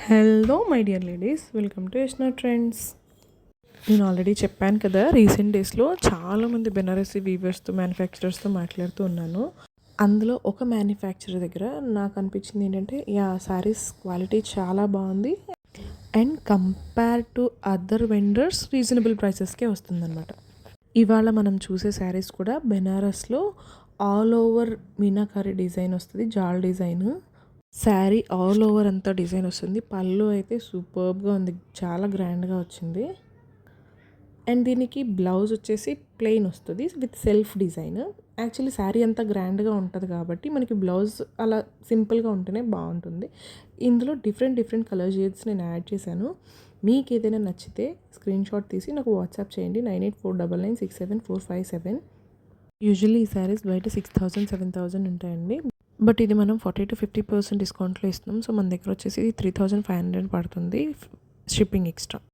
Hello my dear ladies, welcome to Yashna Trends. నేను already చెప్పాను కదా, రీసెంట్ డేస్లో చాలామంది బెనారసీ వీవర్స్తో మ్యానుఫ్యాక్చరర్స్తో మాట్లాడుతూ ఉన్నాను. అందులో ఒక మ్యానుఫ్యాక్చరర్ దగ్గర నాకు అనిపించింది ఏంటంటే, శారీస్ క్వాలిటీ చాలా బాగుంది and compare to other vendors reasonable ప్రైసెస్కే వస్తుందన్నమాట. ఇవాళ మనం చూసే శారీస్ కూడా బెనారస్లో ఆల్ ఓవర్ మీనాకారి డిజైన్ వస్తుంది, జాల్ డిజైన్. శారీ ఆల్ ఓవర్ అంతా డిజైన్ వస్తుంది. పళ్ళు అయితే సూపర్బ్గా ఉంది, చాలా గ్రాండ్గా వచ్చింది. అండ్ దీనికి బ్లౌజ్ వచ్చేసి ప్లెయిన్ వస్తుంది with self design. Actually sari అంతా గ్రాండ్గా ఉంటుంది కాబట్టి మనకి బ్లౌజ్ అలా సింపుల్గా ఉంటేనే బాగుంటుంది. ఇందులో డిఫరెంట్ కలర్ షేడ్స్ నేను యాడ్ చేశాను. మీకు ఏదైనా నచ్చితే స్క్రీన్ షాట్ తీసి నాకు వాట్సాప్ చేయండి 9849967457. యూజువల్లీ ఈ శారీస్ బయట 6000 7000 ఉంటాయండి. బట్ ఇది మనం 40 to 50% డిస్కౌంట్లో ఇస్తున్నాం. సో మన దగ్గర వచ్చేసి 3500 పడుతుంది, షిప్పింగ్ ఎక్స్ట్రా.